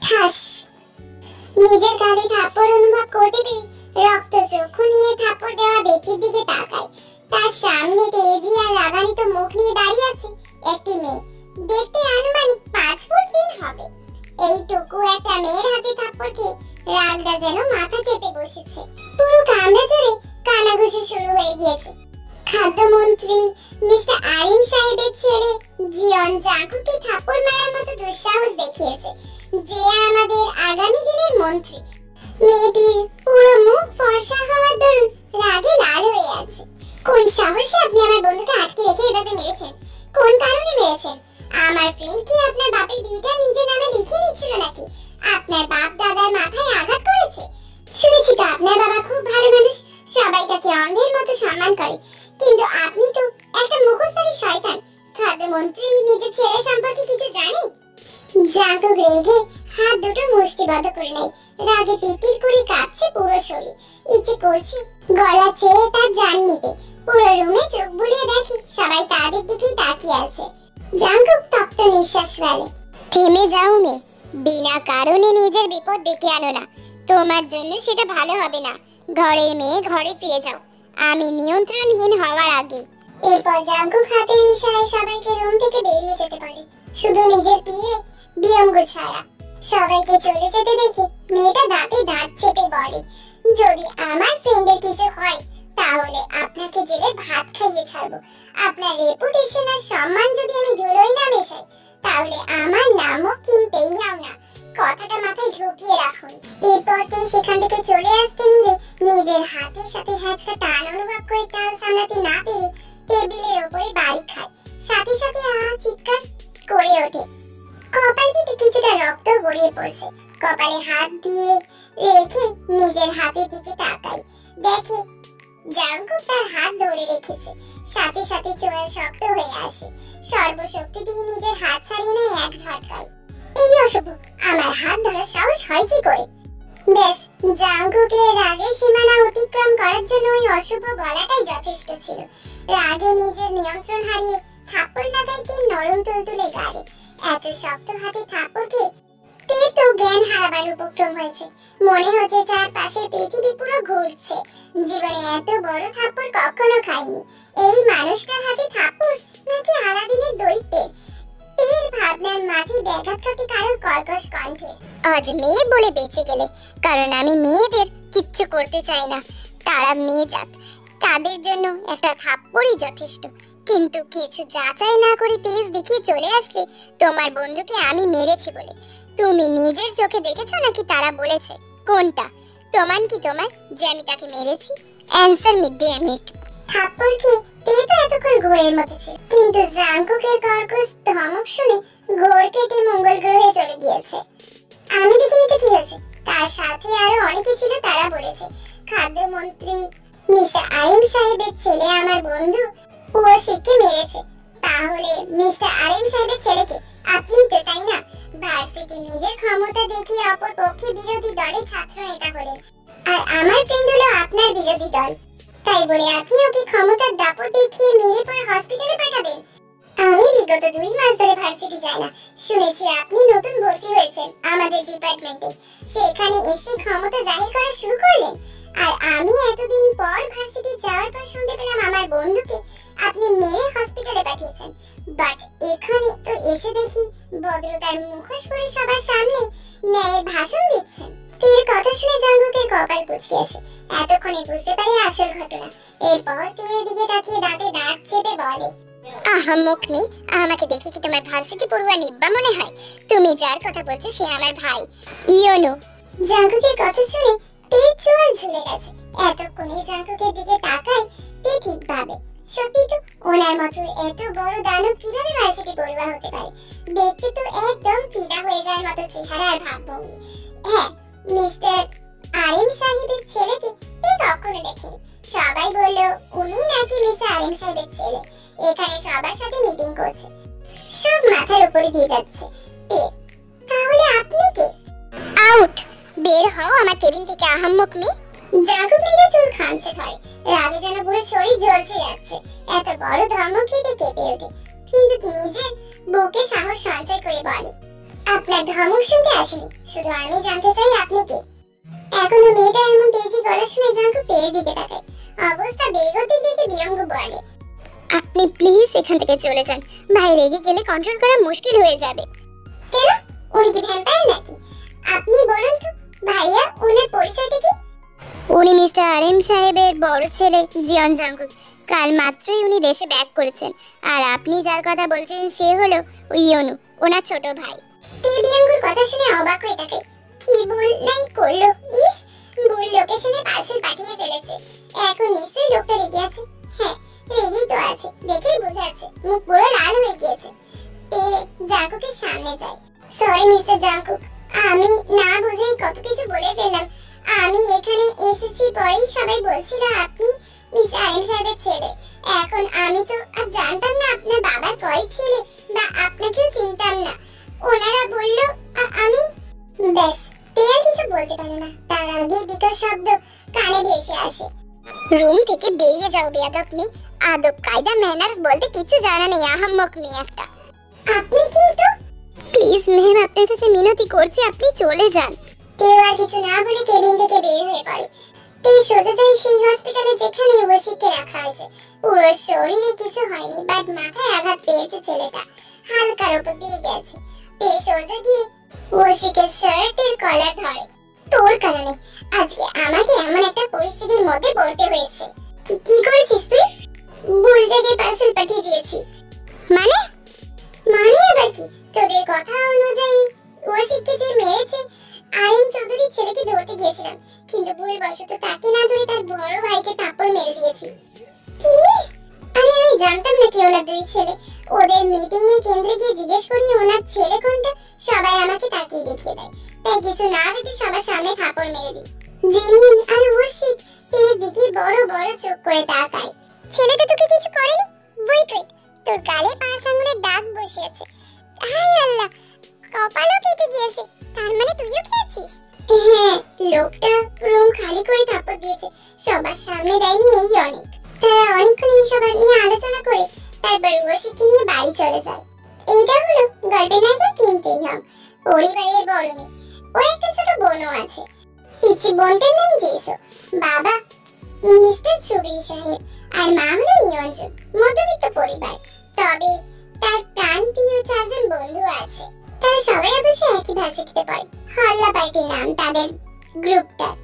ঠাস নিজের গালে থাপ্পড় অনুভব করতে পেরে রক্ত চক্ষু নিয়ে থাপ্পড় দেওয়া ব্যক্তির দিকে তাকায়। তার সামনে তেজি আর রাগান্বিত মুখ নিয়ে দাঁড়িয়ে আছে একটি মেয়ে। দেখতে আনুমানিক 5 ফুট 3 হবে। এইটুকু একটা মেয়ের হাতে থাপ্পড় খেয়ে রাগটা যেন মাথা চেপে বসেছে। পুরো কামরা জুড়ে কানাঘুষি শুরু হয়ে গিয়েছে। খাদ্যমন্ত্রী মিস্টার আরিম সাহেবের ছেলে জিয়ন জাঙ্কুকে থাপ্পড় মারার মতো দুঃসাহস দেখিয়েছে, যে আমাদের আগামী দিনের মন্ত্রী। মেয়েটির পুরো মুখ ফর্সা হওয়ার দরুন রাগে লাল হয়ে আছে। কোন সাহসে আপনি আমার বন্ধুকে আটকে রেখে এভাবে মেরেছেন? কোন কারণে মেরেছেন? আমার ফ্রেন্ড কি আপনার বাপের বিয়েটা নিজের নামে লিখে নিচ্ছিল নাকি? আপনার বাপ দাদার মাথায় আঘাত করেছে? শুনেছি তো আপনার বাবা খুব ভালো মানুষ, সবাই তাকে অন্ধের মতো সম্মান করে, কিন্তু আপনি তো একটা মুখোশধারী শয়তান। খাদ্যমন্ত্রী নিজের ছেলে সম্পর্কে কিছু জানে? জাঙ্কুক রেগে হাত দুটো মুষ্টিবদ্ধ করে নেয়। রাগে তিতির করে কাঁপছে পুরো শরীর। ইচ্ছে করছে গলা ছেড়ে তার জান নিতে। পুরো রুমে চোখ বুলিয়ে দেখে সবাই তাদের দিকেই তাকিয়ে আছে। জাঙ্কুক তপ্ত নিঃশ্বাস ফেলে। থেমে যাও মেয়ে, বিনা কারণে নিজের বিপদ ডেকে আনো না। তোমার জন্য সেটা ভালো হবে না। ঘরের মেয়ে ঘরে ফিরে যাও, আমি নিয়ন্ত্রণহীন হওয়ার আগে। এরপর জাঙ্কুক হাতের ইশারায় সবাইকে রুম থেকে বেরিয়ে যেতে পারে, শুধু নিজের বিয়ঙ্গ ছাড়া। সবাইকে চলে যেতে দেখে মেয়েটা দাঁতে দাঁত চেপে বলে, যদি আমার ফ্রেন্ডের কিছু হয় তাহলে আপনাকে জেলে ভাত খাইয়ে ছাড়বো। আপনার রেপুটেশন আর সম্মান যদি আমি ধুলোয় না মেশাই, তাহলে আমার নামও কিনতেই হও না। কথাটা মাথায় ঢুকিয়ে রাখুন। এরপর সেখান থেকে চলে আসতে নিলে নিজের হাতের সাথে হ্যাঁচকা টান অনুভব করে টান সামলাতে না পেরে টেবিলের উপরে বাড়ি খায়। সাথে সাথে চিৎকার করে ওঠে। কপাল থেকে কিছুটা রক্ত গড়িয়ে পড়ছে। কপালে হাত দিয়ে রেখে নিজের হাতের দিকে তাকায়, দেখে জাঙ্কুক তার হাত ধরে রেখেছে। সাথে সাথে চোয়াল শক্ত হয়ে আসে। সর্বশক্তি দিয়ে নিজের হাত ছাড়িয়ে নেয় এক ঝটকায়। এই অশুভ, আমার হাত ধরার সাহস হয় কি করে? বেশ, জাঙ্কুকের রাগের সীমানা অতিক্রম করার জন্য ওই অশুভ বলাটাই যথেষ্ট ছিল। রাগে নিজের নিয়ন্ত্রণ হারিয়ে থাপ্পড় লাগাইতে নরম তুলতুলে গালে। এত শক্ত হাতে থাপ্পড় খেয়ে তের তো জ্ঞান হারাবার উপক্রম হয়েছে। মনে হচ্ছে চারপাশে পৃথিবী পুরো ঘুরছে। জীবনে এত বড় থাপ্পড় কখনো খাইনি। এই মানুষটার হাতে থাপ্পড় নাকি আলাদিনের দৈত্যের? তের ভাবনার মাঝে ব্যাঘাত ঘটে কারোর কর্কশ কণ্ঠের। আজ মেয়ে বলে বেঁচে গেলে, কারণ আমি মেয়েদের কিচ্ছু করতে চাই না। তারা মেয়ে জাত, তাদের জন্য একটা থাপ্পড়ই যথেষ্ট। কিন্তু কিছু যাচাই না করে তেজ দেখিয়ে চলে আসলে তোমার বন্ধুকে আমি মেরেছি বলে তুমি নিজের চোখে দেখেছো নাকি তারা বলেছে? কোনটা? প্রমাণ কি তোমার যে আমি তাকে মেরেছি? Answer me damn it. থাপ্পড় খেয়ে তে তো এতক্ষণ ঘোরের মতো ছিল, কিন্তু জাঙ্কুকের কর্কশ ধমক শুনে ঘোর কেটে মঙ্গল গ্রহে চলে গিয়েছে। আমি দেখিনি তো কি হয়েছে। তার সাথে আরো অনেকে ছিল, তারা বলেছে খাদ্যমন্ত্রী মিস্টার আরিম সাহেবের ছেলে আমার বন্ধু ওয়াশিককে মেরেছে। তাহলে মিস্টার আরিম সাহেবের ছেলেকে আপনিই তো, তাই না? ভার্সিটি নিজের ক্ষমতা দেখিয়ে অপর পক্ষে বিরোধী দলের ছাত্র নেতা হলেন, আর আমার ফ্রেন্ড হলো আপনার বিরোধী দল। তাই বলে আপনি ওকে ক্ষমতার দাপট দেখিয়ে মেরে পর হসপিটালে পাঠাবেন? আমি বিগত 2 মাস ধরে ভার্সিটি যাই না। শুনেছি আপনি নতুন ভর্তি হয়েছেন আমাদের ডিপার্টমেন্টে। সেখানে এসে ক্ষমতা জাহির করা শুরু করলেন। আর আমি এতদিন পর ভার্সিটি যাওয়ার পর শুনতে পেলাম আমার বন্ধুকে আপনি মেরে হসপিটালে পাঠিয়েছেন। বাট এখানে তো এসে দেখি ভদ্রতার মুখোশ পরে সবার সামনে ন্যায়ের ভাষণ দিচ্ছেন। তের কথা শুনে জাঙ্কুকের কপাল কুঁচকে আসে। এতক্ষণে বুঝতে পারে আসল ঘটনা। এরপর তের দিকে তাকিয়ে দাঁতে দাঁত চেপে বলে, আহাম্মক মেয়ে, আমাকে দেখে কি তোমার ভার্সিটি পড়ুয়া নিব্বা মনে হয়? তুমি যার কথা বলছো সে আমার ভাই ইয়োনো। জাঙ্কুকের কথা শুনে তের চোয়াল ঝুলে গেছে। এতক্ষণে জাঙ্কুকের দিকে তাকায় তে ঠিক ভাবে, সত্যি তো ওনার মতো এত বড় দানব কিভাবে ভার্সিটি পড়ুয়া হতে পারে? দেখতে তো একদম ফিদা হয়ে যাওয়ার মতো চেহারা আর ভাবভঙ্গি। হ্যাঁ, মিস্টার আরিম সাহেবের ছেলেকে তে কখনো দেখেনি। সবাই বলল উনি নাকি মিস্টার আরিম সাহেবের ছেলে। এখানে সবার সাথে মিটিং করছে, সব মাথার উপরে দিয়ে যাচ্ছে। তে, তাহলে আপনি কে? আউট, বের হও আমার কেবিন থেকে আহাম্মক মেয়ে। জাঙ্কুক নিজের চুল খামচে ধরে। রাগে যেন পুরো শরীর জ্বলছে যাচ্ছে। এত বড় ধমক খেতে কেঁপে ওঠে, কিন্তু নিজের বুকে সাহস সঞ্চয় করে বলে, আপনার ধমক শুনতে আসেনি, শুধু আমি জানতে চাই আপনি কে। এখনো মেয়েটা এমন তেজি গলা শুনে জাঙ্কুক তের দিকে তাকায়। অবস্থা বেগতিক দেখে বিয়ঙ্গ বলে, আপনি প্লিজ এখান থেকে চলে যান, ভাই রেগে গেলে কন্ট্রোল করা মুশকিল হয়ে যাবে। কেন, উনি কি ভ্যাম্পায়ার নাকি? আপনি বলুন তো ভাইয়া, ওনার পরিচয়টা কি? উনি মিস্টার আরএম সাহেবের বড় ছেলে জিয়ন জাঙ্কুক। কাল মাত্রই উনি দেশে ব্যাক করেছেন। আর আপনি যার কথা বলছেন সে হলো ইয়নু, ওনার ছোট ভাই। বিয়ঙ্গুর কথা শুনে অবাক হয়ে থাকে। কি ভুল নাই করলো, ইস, ভুল লোকেশনে পার্সেল পাঠিয়ে ফেলেছে। এখন নিশ্চয়ই লোকটা রেগে আছে। হ্যাঁ, রেগেই তো আছে, দেখেই বোঝাচ্ছে, মুখ পুরো লাল হয়ে গিয়েছে। জাঙ্কুকের সামনে যায়। সরি মিস্টার জাঙ্কুক, আমি না বুঝেই কত কিছু বলে ফেললাম। আমি এখানে এসেছি পরেই সবাই বলছিল আপনি মিস্টার আরএম সাহেবের ছেলে। এখন আমি তো আর জানতাম না আপনার বাবার কয় ছেলে, বা আপনাকেও চিনতাম না। ওনারা বলল আমি, ব্যাস, তেয়া কিছু বলতে পারে না, তার আগে বিকট শব্দ কানে ভেসে আসে। রুম থেকে বেরিয়ে যাও বেয়াদব মেয়ে, আদব কায়দা ম্যানার্স বলতে কিছু জানা নেই, আহাম্মক মেয়ে একটা। আপনি কিন্তু, প্লিজ ম্যাম, আপনার কাছে মিনতি করছি, আপনি চলে যান। কেউ আর কিছু না বলে কেবিন থেকে বের হয়ে পড়ে। তে সোজা যায় সেই হসপিটালে যেখানে ওশিককে রাখা হয়েছে। পুরো শরীরে কিছু হয়নি, বাট মাথায় আঘাত পেয়েছে ছেলেটা, হালকার উপর দিয়ে গেছে। তে সোজা গিয়ে ওশিকের শার্টের কলার ধরে। তোর কারণে আজকে আমাকে এমন একটা পরিস্থিতির মধ্যে পড়তে হয়েছে। কি করেছিস তুই? ভুল জায়গায় পার্সেল পাঠিয়ে দিয়েছি। মানে? মানে আবার কি? তোদের কথা অনুযায়ী ওশিককে যে মেরেছে আরএম চৌধুরীর ছেলেকে ধরতে গিয়েছিলাম, কিন্তু ভুলবশত তাকে না ধরে তার বড় ভাইকে থাপ্পড় মেরে দিয়েছি। কি? আরে আমি জানতাম না কি ওনার দুই ছেলে। ওদের মিটিং এ কেন্দ্রে গিয়ে জিজ্ঞেস করি ওনার ছেলে কোনটা, সবাই আমাকে তাকিয়ে দেখিয়ে দেয়। তাই কিছু না ভেবে সবার সামনে থাপ্পড় মেরে দিই। জিমিন আর ওশিক এর দিকে বড় বড় চোখ করে তাকায়। ছেলেটা তোকে কিছু করেনি? ওয়েট ওয়েট, তোর গালে 5 আঙ্গুলের দাগ বসে আছে। হায় আল্লাহ, কপালও কেটে গিয়েছে। তার মানে তুইও খেয়েছিস? হ্যাঁ, লোকটা রুম খালি করে থাপ্পড় দিয়েছে, সবার সামনে দেয়নি, এই অনেক। তারা অনেকক্ষণ এই সবার নিয়ে আলোচনা করে তারপর ওশিককে নিয়ে বাড়ি চলে যায়। এইটা হলো গল্পের নায়িকা কিম তেইহং, পরিবারের বড় মেয়ে। ওর একটা ছোট বোনও আছে। পিচ্চি বোনটার নাম জেসো। বাবা মিস্টার সুবিন সাহেব আর মা হলো ইয়ঞ্জুন। মধ্যবিত্ত পরিবার, তবে তার প্রাণপ্রিয় 4 জন বন্ধু আছে। তারা সবাই অবশ্য একই ভার্সিটিতে পড়ে। হল্লা পার্টির নাম তাদের গ্রুপটার।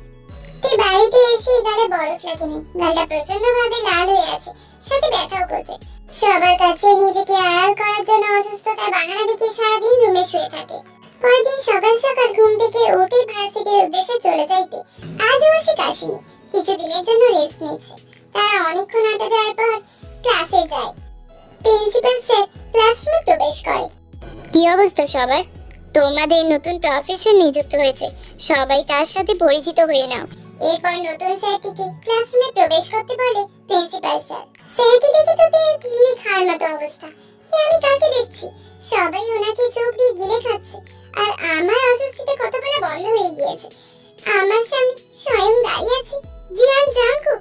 তে বাড়িতে এসে গালে বরফ লাগেনি, গালটা প্রচন্ড ভাবে লাল হয়ে আছে, সাথে ব্যথাও করছে। সবার কাছে নিজেকে আড়াল করার জন্য অসুস্থতার বাহানা দেখিয়ে সারাদিন রুমে শুয়ে থাকে। পরের দিন সকাল সকাল ঘুম থেকে উঠে ভার্সিটির উদ্দেশ্যে চলে যাইতে আজ ওশিক আসেনি, কিছুদিনের জন্য রেস্ট নিচ্ছে। তারা অনেকক্ষণ আড্ডা দেওয়ার পর ক্লাসে যায়। প্রিন্সিপাল স্যার ক্লাসরুমে প্রবেশ করে। কি অবস্থা সবার? তোমাদের নতুন প্রফেসর নিযুক্ত হয়েছে, সবাই তার সাথে পরিচিত হয়ে নাও। এরপর নতুন স্যারটিকে ক্লাসরুমে প্রবেশ করতে বলে প্রিন্সিপাল স্যার। স্যারকে দেখে তো ভিমলি খাওয়ার মতো অবস্থা। আমি কাকে দেখছি? সবাই ওনাকে চোখ দিয়ে গিলে খাচ্ছে, আর আমার অস্বস্তিতে কথা বলা বন্ধ হয়ে গিয়েছে। আমার সামনে স্বয়ং দাঁড়িয়ে আছে জিয়ান জাঙ্কুক।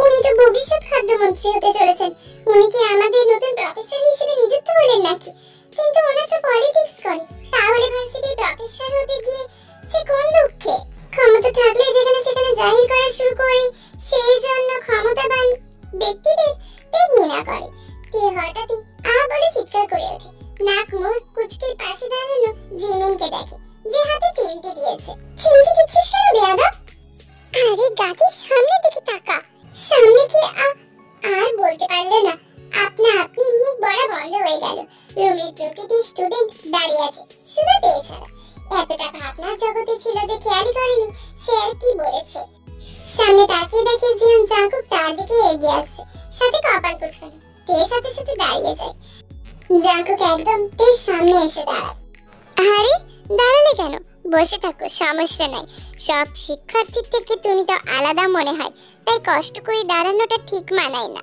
উনি তো ভবিষ্যৎ খাদ্যমন্ত্রী হতে চলেছেন। উনি কি আমাদের নতুন প্রফেসর হিসেবে নিযুক্ত হলেন নাকি? কিন্তু ওনা তো পলিটিক্স করে, তাহলে ভার্সিটির প্রফেসর হতে গিয়ে সে কোন দুঃখে? ক্ষমতা থাকলে যেখানে সেখানে জাহির করা শুরু করে, সেই জন্য ক্ষমতাবান ব্যক্তিদের ঘৃণা করে। তে হঠাৎই বলে চিৎকার করে ওঠে। নাক মুখ কুচকে পাশে দাঁড়ানো জিমিনকে দেখে, যে হাতে চিমটি দিয়েছে। চিমটি দিচ্ছিস কেন বেয়াদব? আরে গাছের সামনে দিকে তাকা। সামনে কি? আর বলতে পারলো না। আপনি মুখ বড় বন্ধ হয়ে গেল। রুমের প্রতিটি স্টুডেন্ট দাঁড়িয়ে আছে, শুধু তে ছাড়া। এতটা ভাবনার জগতে ছিল যে খেয়ালই করেনি সে আর কি বলেছে। সামনে তাকিয়ে দেখে জিয়ন জাঙ্কুক তার দিকে এগিয়ে আসছে, সাথে কপাল কুঁচকানো। তের সাথে সাথে দাঁড়িয়ে যায়। জাঙ্কুক একদম তের সামনে এসে দাঁড়ায়। আরে দাঁড়ালে কেন? বসে থাকো, সমস্যা নাই। সব শিক্ষার্থীর থেকে তুমি তো আলাদা মনে হয়, তাই কষ্ট করে দাঁড়ানোটা ঠিক মানায় না।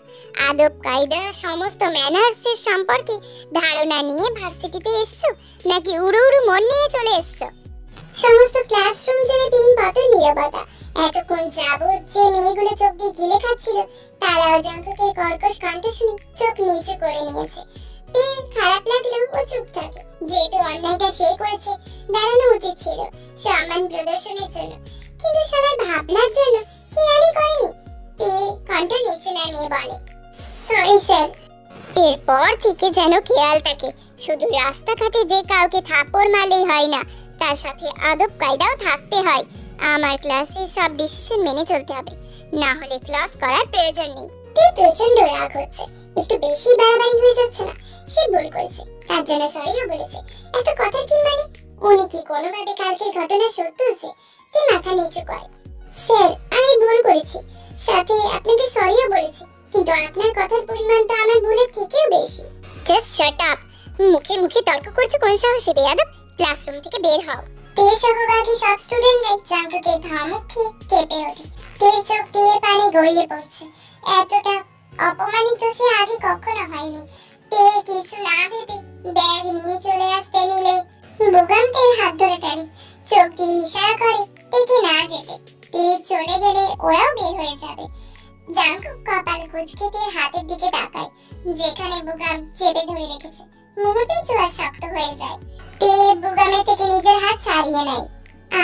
আদব কায়দা সমস্ত ম্যানার্সের সম্পর্কে ধারণা নিয়ে ভার্সিটিতে এসছো, নাকি উড়ু উড়ু মন নিয়ে চলে এসছো? সমস্ত ক্লাসরুম জুড়ে পিন পাথর নীরবতা। এতক্ষণ যাবৎ যে মেয়েগুলো চোখ দিয়ে গিলে খাচ্ছিল, তারাও জাঙ্কুকের কর্কশ কণ্ঠ শুনে চোখ নিচু করে নিয়েছে। এর খারাপ লাগলেও ও চুপ থাকে, যেহেতু অন্যায়টা সে করেছে, দাঁড়ানো উচিত ছিল সম্মান প্রদর্শনের জন্য, কিন্তু সবার ভাবনার জন্য কেয়ারই করেনি। কণ্ঠ নিচে নামিয়ে বলে, সরি স্যার। এরপর থেকে যেন খেয়াল থাকে, শুধু রাস্তাঘাটে যে কাউকে থাপ্পড় মারলেই হয় না, তার সাথে আদব কায়দাও থাকতে হয়। আমার ক্লাসে সব ডিসিশন মেনে চলতে হবে, না হলে ক্লাস করার প্রয়োজন নেই। প্রচন্ড রাগ হচ্ছে, একটু বেশি বাড়াবাড়ি হয়ে যাচ্ছে না? সে ভুল করেছে, তার জন্য সরিও বলেছে। এত কথার কি মানে? উনি কি কোনোভাবে কালকের ঘটনা সত্য হচ্ছে? তে মাথা নিচু করে, স্যার আমি ভুল করেছি, সাথে আপনাকে সরিও বলেছি, কিন্তু আপনার কথার পরিমাণ তো আমার ভুলের থেকেও বেশি। Just shut up. মুখে মুখে তর্ক করছো কোন সাহসে বেয়াদব? ক্লাসরুম থেকে বের হও। সহবাগী সব স্টুডেন্টরাই জাঙ্কুকে ধমক খেয়ে কেঁপে ওঠে। চোখ দিয়ে পানি গড়িয়ে পড়ছে। এতটা অপমানিত সে আগে কখনো হয়নি। কিছু না ভেবে ব্যাগ নিয়ে চলে আসতে নিলে বুগাম হাত ধরে ফেলে, চোখ দিয়ে ইশারা করে তেকে না যেতে। চলে গেলে ওরাও বের হয়ে যাবে। জাঙ্কুক কপাল কুঁচকে হাতের দিকে তাকায়, যেখানে বুগাম চেপে ধরে রেখেছে। মুহূর্তেই চোয়ার শক্ত হয়ে যায়। বুগামের থেকে নিজের হাত ছাড়িয়ে নেয়।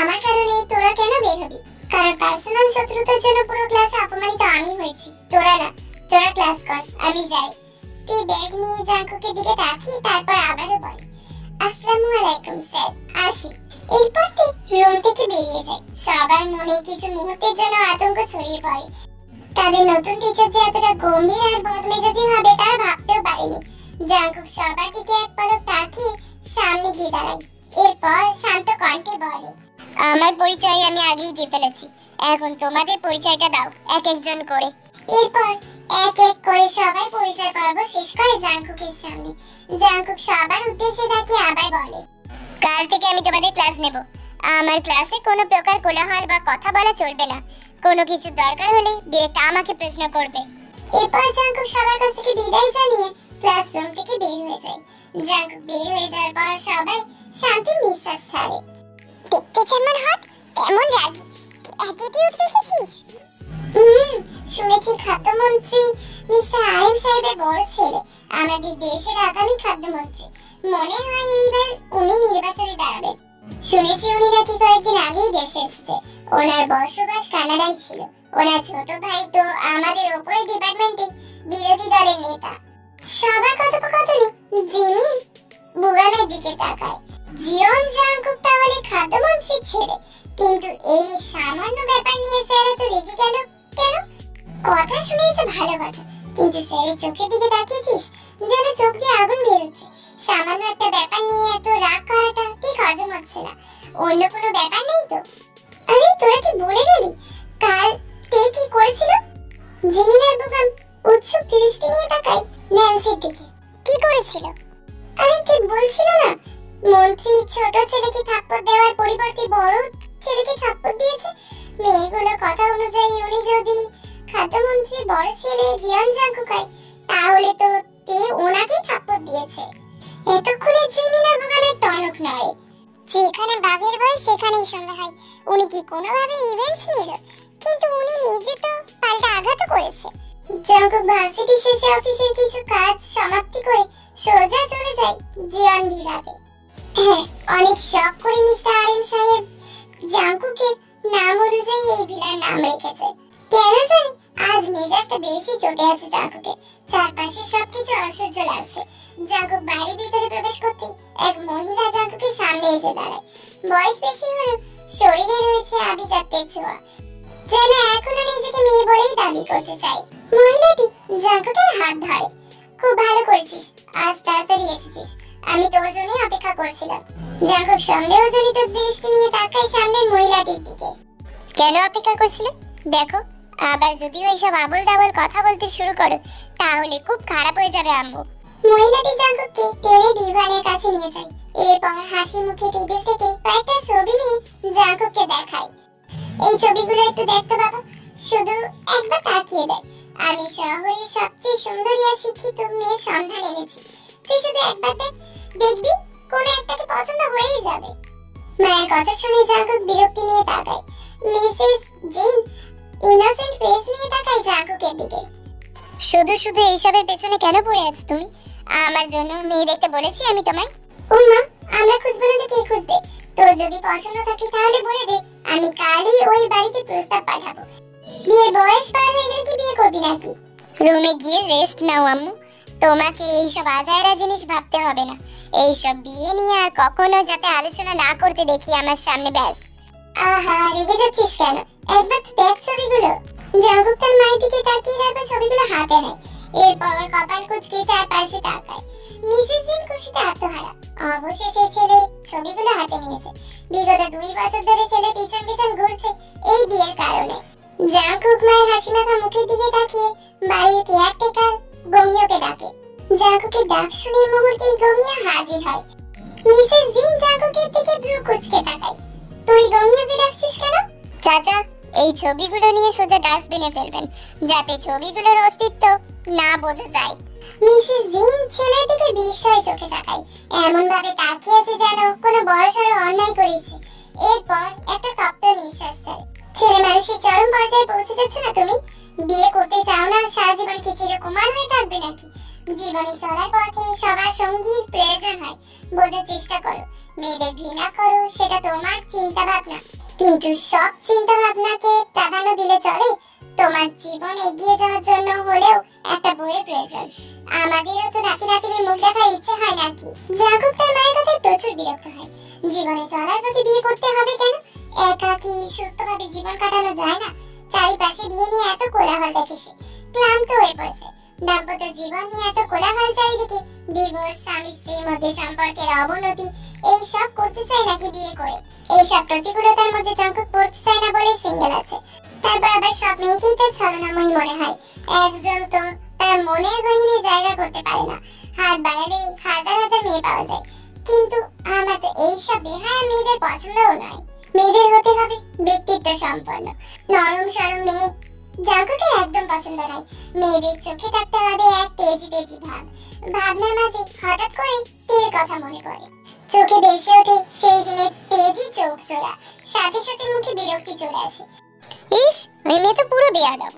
আমার কারণে তোরা কেন বের হবি? কারণ পার্সোনাল শত্রুতার জন্য পুরো ক্লাসে অপমানিত আমি হয়েছি, তোরা না। তোরা ক্লাস কর, আমি যাই। ব্যাগ নিয়ে জাঙ্কুকের দিকে তাকিয়ে তারপর আবারও বলে, আসসালামু আলাইকুম স্যার, আসি। এরপর রুম থেকে বেরিয়ে যায়। সবার মনে কিছু মুহূর্তের জন্য আতঙ্ক ছড়িয়ে পড়ে। তাদের নতুন টিচার যে এতটা গম্ভীর আর বদমেজাজি হবে তারা ভাবতেও পারেনি। জাঙ্কুক সবার দিকে এক পলক তাকিয়ে সামনে গিয়ে দাঁড়ায়। এরপর শান্ত কণ্ঠে বলে, আমার পরিচয় আমি আগেই দিয়ে ফেলেছি, এখন তোমাদের পরিচয়টা দাও এক একজন করে। এরপর এক এক করে সবাই পরিচয় পর্ব শেষ করে জাঙ্কুকের সামনে। জাঙ্কুক সবার উদ্দেশ্যে তাকিয়ে আবার বলে, কাল থেকে আমি তোমাদের ক্লাস নেব। আমার ক্লাসে কোনো প্রকার কোলাহল বা কথা বলা চলবে না। কোনো কিছু দরকার হলে ডিরেক্ট আমাকে প্রশ্ন করবে। এরপর জাঙ্কুক সবার কাছ থেকে বিদায় জানিয়ে ক্লাসরুম থেকে বের হয়ে যায়। জাঙ্কুক বের হয়ে যাওয়ার পর সবাই শান্তির নিঃশ্বাস ছাড়ে। দেখতে যেমন হট তেমন রাগী, অ্যাটিটিউড দেখেছিস? শুনেছি খাদ্যমন্ত্রী মিস্টার আরএম সাহেবের বড় ছেলে, আমাদের দেশের আগামী খাদ্যমন্ত্রী। মনে হয় এইবার উনি নির্বাচনে দাঁড়াবেন। শুনেছি উনি নাকি কয়েকদিন আগেই দেশে এসেছে। ওনার বসবাস কানাডায় ছিল। ওনার ছোট ভাই তো আমাদের ওপরে ডিপার্টমেন্টে বিরোধী দলের নেতা। সবার কথোপকথনে জিমি বুগামের দিকে তাকায়। জিয়ন জাঙ্কুক তাহলে খাদ্যমন্ত্রীর ছেলে, কিন্তু এই সামান্য ব্যাপার নিয়ে স্যার এত রেগে গেল কেন? কথা শুনেছে ভালো কথা, কিন্তু স্যারের চোখের দিকে তাকিয়েছিস যেন চোখ দিয়ে আগুন বেরোচ্ছে। সামান্য একটা ব্যাপার নিয়ে এত রাগ করাটা ঠিক হজম হচ্ছে না। অন্য কোনো ব্যাপার নেই তো? আরে তোরা কি ভুলে গেলি কাল কি করেছিল? জিমিনার বুগাম উৎসুক দৃষ্টি নিয়ে তাকায় ন্যান্সির দিকে। কি করেছিল? আরে তুই বলছিল না মন্ত্রী ছোট ছেলেকে থাপ্পড় দেওয়ার পরিবর্তে বড় ছেলেকে থাপ্পড় দিয়েছে? মেয়েগুলোর কথা অনুযায়ী উনি যদি খাদ্যমন্ত্রীর বড় ছেলে জিয়ন জাঙ্কুক হয়, তাহলে তো ওনাকেই থাপ্পড় দিয়েছে। এতক্ষণে জিমিনার বুগামের টনক নড়ে। যেখানে বাঘের ভয় সেখানেই সন্ধ্যা হয়। উনি কি কোনোভাবে রিভেঞ্জ নিল? কিন্তু উনি নিজে তো পাল্টা আঘাত করেছে। জাঙ্কুক ভার্সিটি শেষে অফিসের কিছু কাজ সমাপ্তি করে সোজা চলে যায় জিয়ন ভিলাতে। হ্যাঁ, অনেক শখ করে মিস্টার আরএম সাহেব জাঙ্কুকের নাম অনুযায়ী এই ভিলার নাম রেখেছে। কেন জানি আজ মেজাজটা বেশি চটে আছে জাঙ্কুকের। চারপাশে সবকিছু অসহ্য লাগছে। জাঙ্কুক বাড়ির ভিতরে প্রবেশ করতে এক মহিলা জাঙ্কুকের সামনে এসে দাঁড়ায়। বয়স বেশি হলেও শরীরে রয়েছে আভিজাত্যের ছোঁয়া, যেন এখনো নিজেকে মেয়ে বলেই দাবি করতে চায়। মহিলাটি জাঙ্কুকের হাত ধরে। খুব ভালো করেছিস, আজ তাড়াতাড়ি এসেছিস। আমি তোর জন্য অপেক্ষা করছিলাম। জাঙ্কুক সন্দেহজনিত দৃষ্টি নিয়ে তাকায় সামনের মহিলাটির দিকে। কেন অপেক্ষা করছিলে? দেখো, আবার যদি ওইসব আবল তাবল কথা বলতে শুরু করো তাহলে খুব খারাপ হয়ে যাবে আম্মু। মহিলাটি জাঙ্কুককে টেনে ডিভানের কাছে নিয়ে যায়। এরপর হাসি মুখে টেবিল থেকে কয়েকটা ছবি নিয়ে জাঙ্কুককে দেখায়। এই ছবিগুলো একটু দেখতো বাবা, শুধু একবার তাকিয়ে দেখ। আমি শহরের সবচেয়ে সুন্দরী আর শিক্ষিত মেয়ের সন্ধান এনেছি। তুই শুধু একবার দেখ, দেখবি কোনো একটাকে পছন্দ হয়েই যাবে। মায়ের কথা শুনে জাঙ্কুক বিরক্তি নিয়ে তাকায়। মিসেস জিন ইনোসেন্ট ফেস নিয়ে তাকায় জাঙ্কুকের দিকে। শুধু শুধু এইসবের পেছনে কেন পড়ে আছো তুমি? আমার জন্য মেয়ে দেখতে বলেছি আমি তোমায়। উম্মা, আমরা খুঁজবো না তো কে খুঁজবে? তোর যদি পছন্দ থাকে তাহলে বলে দে, আমি কালই ওই বাড়িতে প্রস্তাব পাঠাবো। বিয়ের বয়স পার হয়ে গেলে কি বিয়ে করবি নাকি? রুমে গিয়ে রেস্ট নাও আম্মু, তোমাকে এইসব আজাইরা জিনিস ভাবতে হবে না। এইসব বিয়ে নিয়ে আর কখনো যাতে আলোচনা না করতে দেখি আমার সামনে, ব্যাস। আহা, রেগে যাচ্ছিস কেন? একবার তো দেখ ছবিগুলো। জাঙ্কুক তার মায়ের দিকে তাকিয়ে তারপর ছবিগুলো হাতে নেয়। এরপর কপাল কুঁচকে চারপাশে তাকায়। মিসেস জিন খুশিতে আত্মহারা। অবশেষে ছেলে ছবিগুলো হাতে নিয়েছে। বিগত 2 বছর ধরে ছেলে পিছন পিছন ঘুরছে এই বিয়ের কারণে। জাঙ্কুক মায়ের হাসিমাখা মুখের দিকে তাকিয়ে বাড়ির কেয়ারটেকার গংইয়োকে ডাকে। জাঙ্কুকের ডাক শুনে মুহূর্তেই গংইয়ো হাজির হয়। মিসেস জিন জাঙ্কুকের দিকে ভ্রু কুঁচকে তাকায়। তুই গংইয়োকে ডাকছিস কেন? চাচা, এই ছবিগুলো নিয়ে সোজা ডাস্টবিনে ফেলবেন, যাতে ছবিগুলোর অস্তিত্ব না বোঝা যায়। মিসেস জিন ছেলের দিকে বিস্ময় চোখে তাকায়। এমন ভাবে তাকিয়ে আছে যেন কোনো বড়সড় অন্যায় করেছে। এরপর একটা তপ্ত নিঃশ্বাস ছাড়ে। ছেলে মানুষের চরম পর্যায়ে পৌঁছে যাচ্ছে না তুমি? বিয়ে করতে চাও না? সারা জীবন কি চিরকুমার হয়ে থাকবে নাকি? জীবনে চলার পথে সবার সঙ্গীর প্রয়োজন হয়, বোঝার চেষ্টা করো। মেয়েদের ঘৃণা করো, সেটা তোমার চিন্তা ভাবনা, কিন্তু সব চিন্তা ভাবনাকে প্রাধান্য দিলে চলে? তোমার জীবন এগিয়ে যাওয়ার জন্য হলেও একটা বইয়ের প্রয়োজন। আমাদেরও তো রাতে রাতে মুখ দেখার ইচ্ছে হয় নাকি? জাঙ্কুক তার মায়ের কথায় প্রচুর বিরক্ত হয়। জীবনে চলার পথে বিয়ে করতে হবে কেন? একাকী সুস্থভাবে জীবন কাটানো যায় না? চারিপাশে বিয়ে নিয়ে এত কোলাহল দেখে সে ক্লান্ত হয়ে পড়েছে। দাম্পত্য জীবন নিয়ে এত কোলাহল চারিদিকে, ডিভোর্স, স্বামী স্ত্রীর মধ্যে সম্পর্কের অবনতি, এই সব করতে চায় নাকি বিয়ে করে? এইসব প্রতিকূলতার মধ্যে জাঙ্কুক পড়তে চায় না বলে সিঙ্গেল আছে। তারপর আবার সব মেয়েকেই তার ছলনাময়ী মনে হয়। একজন তো তার মনের গহীনে জায়গা করতে পারে না। হাত বাড়ালেই হাজার হাজার মেয়ে পাওয়া যায়, কিন্তু আমার তো এইসব বেহায়া মেয়েদের পছন্দও নয়। মেয়েদের হতে হবে ব্যক্তিত্ব সম্পন্ন, নরম সরম মেয়ে। জাঙ্কুকের একদম পছন্দ নয়। মেয়েদের চোখে থাকতে হবে এক তেজি তেজি ভাব। ভাবনার মাঝে হঠাৎ করে তের কথা মনে পড়ে। চোখে ভেসে ওঠে সেই দিনের তেজি চোখ জোড়া। সাথে সাথে মুখে বিরক্তি চলে আসে। ইস, ওই মেয়ে তো পুরো বেয়াদব।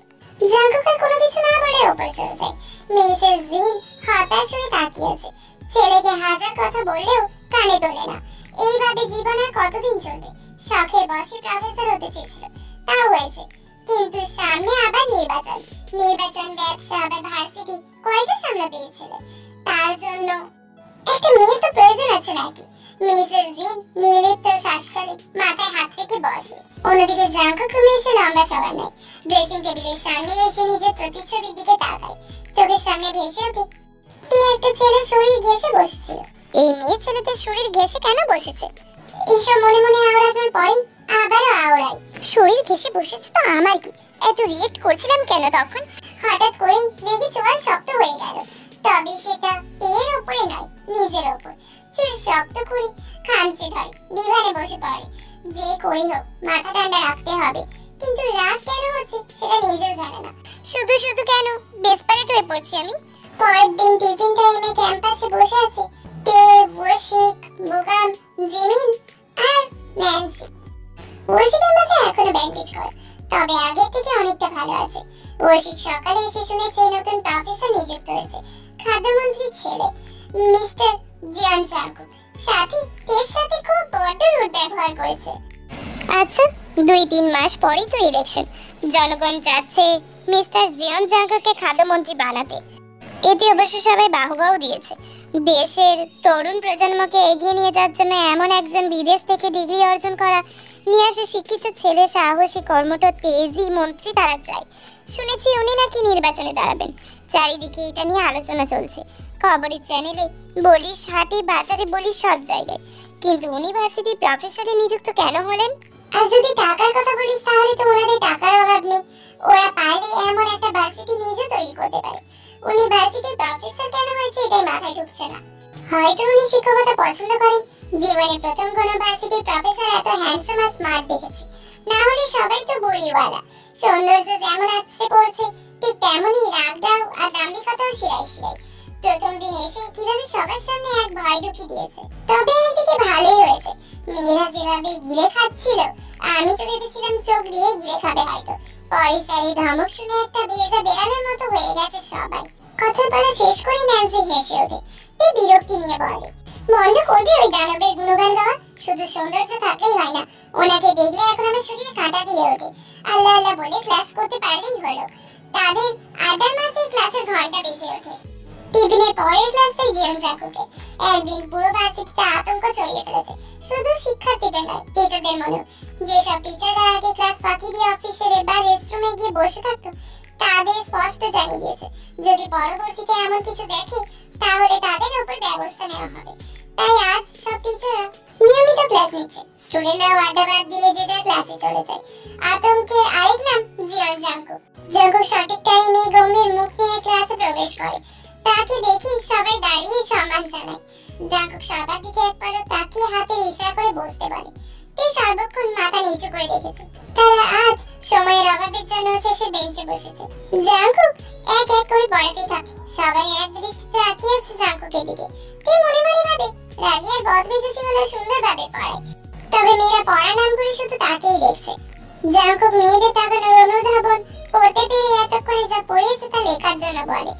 জাঙ্কুক আর কোনো কিছু না বলে ওপরে চলে যায়। মিসেস জিন হতাশ হয়ে তাকিয়ে আছে। ছেলেকে হাজার কথা বললেও কানে তোলে না। এইভাবে জীবন আর কতদিন চলবে? শখের বশে প্রফেসর হতে চেয়েছিল, তাও হয়েছে, কিন্তু সামনে আবার নির্বাচন। নির্বাচন, ব্যবসা, আবার ভার্সিটি, কয়টা সামনে পেয়েছিল? তার জন্য একটা মেয়ে তো প্রয়োজন আছে নাকি? মিসেস জিন নির্লিপ্ত শ্বাস ফেলে মাথায় হাত রেখে বসে। অন্যদিকে জাঙ্কুক রুমে এসে লম্বা সবার নাই। ড্রেসিং টেবিলের সামনে এসে নিজের প্রতিচ্ছবির দিকে তাকায়। চোখের সামনে ভেসে ওঠে একটা ছেলের শরীর ঘেঁষে বসেছিল। এই মেয়ে ছেলেদের শরীর ঘেঁষে কেন বসেছে? এইসব মনে মনে আওড়ানোর পরেই আবারও আওড়াই। শরীর ঘেঁষে বসেছে তো আমার কি? এত রিয়েক্ট করছিলাম কেন তখন? হঠাৎ করেই রেগে চোয়াল শক্ত হয়ে গেল। তবে সেটা তের ওপরে নয়, নিজের ওপর। চুল শক্ত করে খামচে ধরে বিভানে বসে পড়ে। যে করি হোক মাথা ঠান্ডা রাখতে হবে, কিন্তু রাগ কেন হচ্ছে সেটা নিজেও জানে না। শুধু শুধু কেন ডেসপারেট হয়ে পড়ছি আমি? পরের দিন টিফিন টাইমে ক্যাম্পাসে বসে আছে তে, ওশিক, বুকাম, জিমিন আর ন্যান্সি। ওশিকের মাথায় এখনো ব্যান্ডেজ করা, তবে আগের থেকে অনেকটা ভালো আছে। ওশিক সকালে এসে শুনেছে নতুন প্রফেসর নিযুক্ত হয়েছে, খাদ্যমন্ত্রীর ছেলে মিস্টার জিয়ান জাঙ্কুক। সাথে তের সাথে খুব বড্ড রুড ব্যবহার করেছে। আচ্ছা, 2-3 মাস পরেই তো ইলেকশন। জনগণ চাচ্ছে মিস্টার জিয়ন জাঙ্কুককে খাদ্যমন্ত্রী বানাতে। এটি অবশ্য সবাই বাহুবাহু দিয়েছে। দেশের তরুণ প্রজন্মকে এগিয়ে নিয়ে যাওয়ার জন্য এমন একজন বিদেশ থেকে ডিগ্রি অর্জন করা, নিয়ে আসে শিক্ষিত ছেলে, সাহসী, কর্মঠ, তেজি মন্ত্রী তারা চায়। শুনেছি উনি নাকি নির্বাচনে দাঁড়াবেন। চারিদিকে এটা নিয়ে আলোচনা চলছে, খবরের চ্যানেলে বলিস, হাটে বাজারে বলিস, সব জায়গায়। কিন্তু ইউনিভার্সিটির প্রফেসরে নিযুক্ত কেন হলেন? আর যদি টাকার কথা বলিস তাহলে তো ওনাদের টাকার অভাব নেই। ওরা পারলে এমন একটা ভার্সিটি নিজে তৈরি করতে পারে। উনি ভার্সিটির প্রফেসর কেন হয়েছে এটাই মাথায় ঢুকছে না। হয়তো উনি শিক্ষকতা পছন্দ করেন। জীবনে প্রথম কোনো ভার্সিটির প্রফেসর এত হ্যান্ডসাম আর স্মার্ট দেখেছি। না হলে সবাই তো বুড়িওয়ালা। সৌন্দর্য যেমন আছড়ে পড়ছে, ঠিক তেমনই রাগটাও আর দাম্ভিকতাও শিরায় শিরায়। প্রথম দিন এসে কিভাবে সবার সামনে এক ভয় ঢুকিয়ে দিয়েছে। তবে একদিকে ভালোই হয়েছে, মেয়েরা যেভাবে গিলে খাচ্ছিল, আমি তো ভেবেছিলাম চোখ দিয়ে গিলে খাবে হয়তো। পরে স্যারের ধমক শুনে একটা ভেজা বেড়ানোর মতো হয়ে গেছে সবাই। কথা বলা শেষ করে ন্যান্সি হেসে ওঠে। বিরক্তি নিয়ে বলে, বন্ধ করবি ওই দানবের গুণগান গাওয়া? শুধু সৌন্দর্য থাকলেই হয় না, ওনাকে দেখলে এখন আমার শরীরে কাঁটা দিয়ে ওঠে। আল্লাহ আল্লাহ বলে ক্লাস করতে পারলেই হলো। তাদের আড্ডার মাঝে ক্লাসের ঘন্টা বেজে ওঠে। টিফিনের পরের ক্লাসটাই জীবন জাকুকে। একদিন পুরো ভার্সিটিতে আতঙ্ক ছড়িয়ে ফেলেছে, শুধু শিক্ষার্থীদের নয়, টিচারদের মনেও। যেসব টিচাররা আগে ক্লাস ফাঁকি দিয়ে অফিসের বা রেস্টরুমে গিয়ে বসে থাকতো, তাদের স্পষ্ট জানিয়ে দিয়েছে যদি পরবর্তীতে এমন কিছু দেখে তাহলে তাদের উপর ব্যবস্থা নেওয়া হবে। তাই আজ সব টিচাররা নিয়মিত ক্লাস নিচ্ছে, স্টুডেন্টরাও আড্ডা বাদ দিয়ে যে যার ক্লাসে চলে যায়। আতঙ্কের আরেক নাম জিয়ন জাংকুক। জাংকুক সঠিক টাইমে গম্ভীর মুখ নিয়ে ক্লাসে প্রবেশ করে। তাকে দেখে সবাই দাঁড়িয়ে সম্মান জানায়। জাংকুক সবার দিকে একবারও তাকিয়ে হাতের ইশারা করে বসতে পারে। সে সর্বক্ষণ মাথা নিচু করে রেখেছে। তারা আজ সময়ের অভাবের জন্য শেষে বেঞ্চে বসেছে। জাংকুক এক এক করে পড়াতেই থাকে। সবাই এক দৃষ্টিতে তাকিয়ে আছে জাংকুকের দিকে। তে মনে মনে ভাবে, রাগী আর বদমেজাজি হলো সুন্দরভাবে পড়ায়, তবে মেয়েরা পড়া নাম করে শুধু তাকেই দেখছে। জাংকুক মেয়েদের তাকানোর অনুধাবন করতে পেরে এতক্ষণে যা পড়িয়েছে তা লেখার জন্য বলে,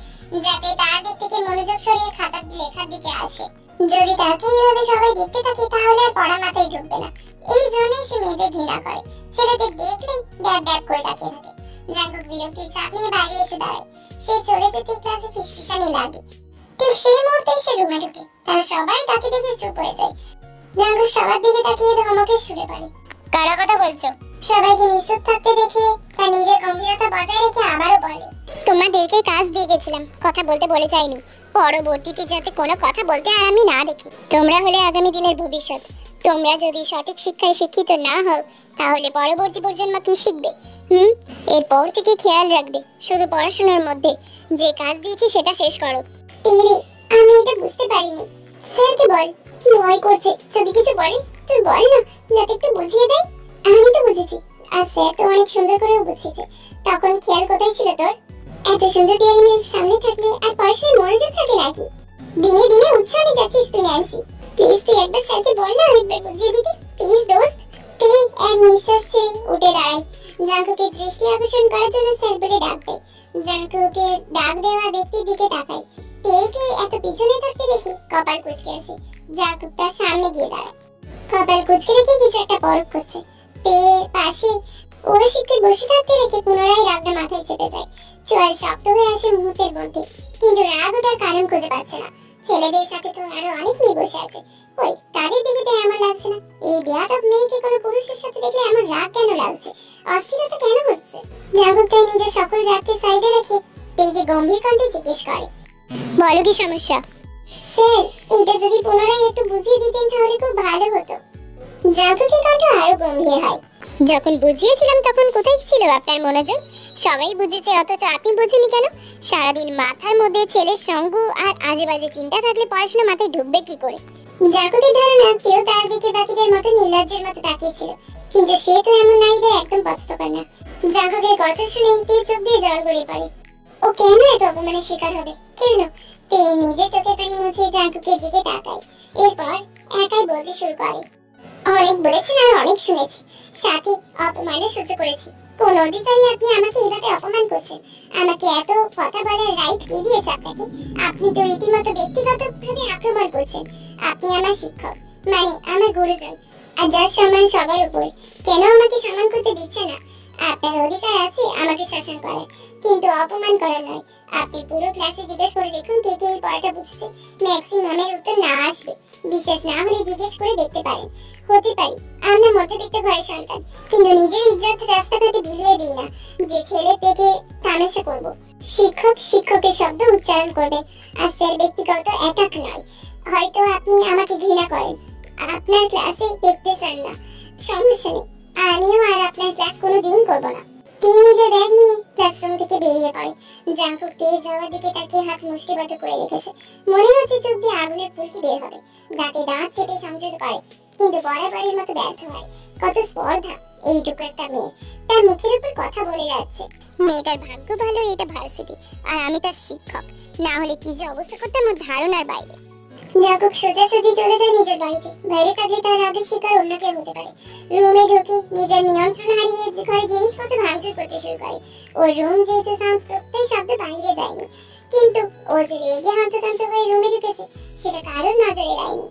যাতে তার দিক থেকে মনোযোগ সরিয়ে খাতার লেখার দিকে আসে। যদি তাকে এইভাবে সবাই দেখতে থাকে তাহলে আর পড়া মাথায় ঢুকবে না। এই জন্যই সে মেয়েদের ঘৃণা করে, ছেলেদের দেখলেই ড্যাব ড্যাব করে তাকিয়ে থাকে। জাংকুক বিরক্তির চাপ নিয়ে বাইরে এসে দাঁড়ায়। সে চলে যেতে ক্লাসে ফিসফিসানি লাগে। ঠিক সেই মুহূর্তে সে রুমে ঢুকে। তারা সবাই তাকে দেখে চুপ হয়ে যায়। জাংকুক সবার দিকে তাকিয়ে ধমকের সুরে বলে, কারা কথা বলছো? সবাইকে নিশ্চুপ থাকতে দেখে তার নিজের গম্ভীরতা বজায় রেখে আবারও বলে, তোমাদেরকে কাজ দিয়ে গেছিলাম, কথা বলতে বলে যাইনি। পরবর্তীতে যাতে কোনো কথা বলতে আর আমি না দেখি। তোমরা হলে আগামী দিনের ভবিষ্যৎ। তোমরা যদি সঠিক শিক্ষায় শিক্ষিত না হও তাহলে পরবর্তী প্রজন্ম কি শিখবে? এরপর থেকে খেয়াল রাখবে শুধু পড়াশোনার মধ্যে। যে কাজ দিয়েছি সেটা শেষ করো। তীরে আমি এটা বুঝতে পারিনি। স্যারকে বল, ভয় করছে। যদি কিছু বলে তুই বল না, যাতে একটু বুঝিয়ে দেয়। আমি তো বুঝেছি, আর স্যার তো অনেক সুন্দর করেও বুঝিয়েছে। তখন খেয়াল কোথায় ছিল তোর? এত সুন্দর ডিয়ারি মিল্ক সামনে থাকলে আর পড়াশোনায় মনোযোগ থাকে নাকি? দিনে দিনে উচ্চারণে যাচ্ছিস তুই ন্যান্সি। প্লিজ তুই একবার স্যারকে বল না আরেকবার বুঝিয়ে দিতে, প্লিজ দোস্ত। তে এক নিঃশ্বাস ছেড়ে উঠে দাঁড়ায়। জাংকুকের দৃষ্টি আকর্ষণ করার জন্য স্যার বলে ডাক দেয়। জাংকুকের ডাক দেওয়া ব্যক্তির দিকে তাকায়। তেকে এত পিছনে থাকতে দেখে কপাল কুঁচকে আসে। জাংকুক তার সামনে গিয়ে দাঁড়ায়। কপাল কুঁচকে রেখে কিছু একটা পরখ করছে। তে পাশে ওশিকে বসে থাকতে দেখে পুনরায় রাগটা মাথায় চেপে যায়। চোয়াল শক্ত হয়ে আসে মুহূর্তের মধ্যে, কিন্তু রাগ ওঠার কারণ খুঁজে পাচ্ছে না। ছেলেদের সাথে তো আরো অনেক মেয়ে বসে আছে, ওই তাদের দিকে তো এমন লাগছে না। এই বেয়াদব মেয়েকে কোনো পুরুষের সাথে দেখলে এমন রাগ কেন লাগছে, অস্থিরতা কেন হচ্ছে? জাংকুক তাই নিজের সকল রাগকে সাইডে রেখে তেকে গম্ভীর কণ্ঠে জিজ্ঞেস করে, বলো কি সমস্যা? স্যার এটা যদি পুনরায় একটু বুঝিয়ে দিতেন তাহলে খুব ভালো হতো। জাংকুকের কণ্ঠ আরো গম্ভীর হয়। যখন বুঝিয়েছিলাম তখন কোথায় ছিল আপনার মনোযোগ? সবাই বুঝেছে অথচ আপনি বুঝেনি কেন? সারাদিন মাথার মধ্যে ছেলের সঙ্গ আর আজে বাজে চিন্তা থাকলে পড়াশোনা মাথায় ঢুকবে কি করে? জাংকুকের ধারণা কেউ তার দিকে বাকিদের মতো নির্লজ্জের মতো তাকিয়েছিল, কিন্তু সে তো এমন নারীদের একদম পছন্দ করে না। জাংকুকের কথা শুনে তে চোখ দিয়ে জল গড়িয়ে পড়ে। ও কেন এত অপমানের শিকার হবে? কেন? তে নিজের চোখের পানি মুছে জাংকুকের দিকে তাকায়। এরপর একাই বলতে শুরু করে, অনেক বলেছেন আর অনেক শুনেছি, সাথে অপমানও সহ্য করেছি। কোন অধিকারী আপনি আমাকে এভাবে অপমান করছেন? আমাকে এত কথা বলার রাইট কে দিয়েছে আপনাকে? আপনি তো রীতিমতো ব্যক্তিগতভাবে আক্রমণ করছেন। আপনি আমার শিক্ষক, মানে আমার গুরুজন, আর যার সম্মান সবার উপর। কেন আমাকে সম্মান করতে দিচ্ছে না? আপনার অধিকার আছে আমাকে শাসন করার, কিন্তু অপমান করার নয়। আপনি পুরো ক্লাসে জিজ্ঞেস করে দেখুন কে কে এই পড়াটা বুঝছে। ম্যাক্সিমামের উত্তর না আসবে। বিশ্বাস না হলে জিজ্ঞেস করে দেখতে পারেন। হতে পারি আমরা মধ্যবিত্ত ঘরের সন্তান, কিন্তু নিজের ইজ্জত রাস্তাঘাটে বিলিয়ে দিই না যে ছেলে থেকে তামাশা করব। শিক্ষক শিক্ষকের শব্দ উচ্চারণ করবেন, আর স্যার ব্যক্তিগত অ্যাটাক নয়। হয়তো আপনি আমাকে ঘৃণা করেন, আপনার ক্লাসে দেখতে চান না, সমস্যা নেই। আমিও আর আপনার ক্লাস কোনোদিন করব না। তিনি নিজের ব্যাগ নিয়ে ক্লাসরুম থেকে বেরিয়ে পড়ে। জাংকুক তেজ যাওয়ার দিকে তাকিয়ে হাত মুষ্টিবদ্ধ করে রেখেছে। মনে হচ্ছে চোখ দিয়ে আগুনের ফুলকি বের হবে। দাঁতে দাঁত চেপে সংযত করে, কিন্তু বরাবরের মতো ব্যর্থ হয়। কত স্পর্ধা এইটুকু একটা মেয়ে, তার মুখের উপর কথা বলে যাচ্ছে। মেয়েটার ভাগ্য ভালো, এটা ভার্সিটি, আর আমি তার শিক্ষক। না হলে কি যে অবস্থা করতে আমার ধারণার বাইরে। জাংকুক সোজাসুজি চলে যায় নিজের বাড়িতে। বাইরে থাকলে তার রাগের শিকার অন্য কেউ হতে পারে। রুমে ঢুকে নিজের নিয়ন্ত্রণ হারিয়ে ঘরে জিনিসপত্র ভাঙচুর করতে শুরু করে। ওর রুম যেহেতু সাউন্ড প্রত্যেক শব্দ বাইরে যায়নি, কিন্তু ও যে রেগে হন্তদন্ত হয়ে রুমে ঢুকেছে সেটা কারোর নজরে এড়ায়নি।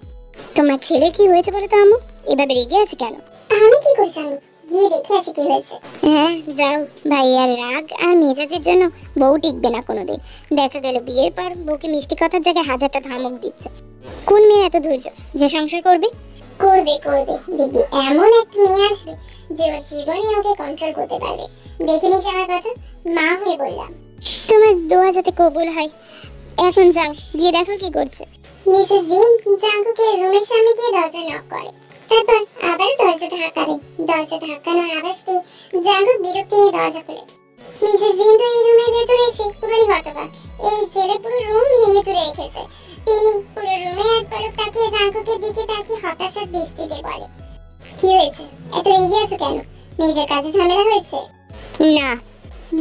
তোমার ছেলে কি হয়েছে বলো তো আম্মু? এভাবে রেগে আছে কেন? আমি কি করে জানবো? গিয়ে দেখে আসি কি হয়েছে। হ্যাঁ যাও, ভাইয়ার রাগ আর মেজাজের জন্য বউ টিকবে না কোনোদিন। দেখা গেল বিয়ের পর বউকে মিষ্টি কথার জায়গায় হাজারটা ধমক দিচ্ছে। কোন মেয়ে এত ধৈর্য যে সংসার করবে? করবে করবে, দেখবি এমন একটা মেয়ে আসবে যে ওর জীবনে ওকে কন্ট্রোল করতে পারবে। দেখে নিস আমার কথা, মা হয়ে বললাম। তোমার দোয়া যাতে কবুল হয়। এখন যাও, গিয়ে দেখো কি করছে। মিসেস জিন জাঙ্কুকের রুমের সামনে গিয়ে দরজা নক করে, তারপর আবার দরজা ধাক্কা দেয়। দরজা ধাক্কানোর আওয়াজ পেয়ে জাঙ্কুক বিরক্তি নিয়ে দরজা খোলে। মিসেস জিন তো এই রুমের ভেতরে এসে পুরোই হতবাক। এই ছেলে পুরো রুম ভেঙে চুরে রেখেছে। তিনি পুরো রুমে এক পলক তাকিয়ে জাঙ্কুকের দিকে তাকিয়ে হতাশার দৃষ্টিতে বলে, কি হয়েছে? এত রেগে আছো কেন? নিজের কাছে ঝামেলা হয়েছে? না।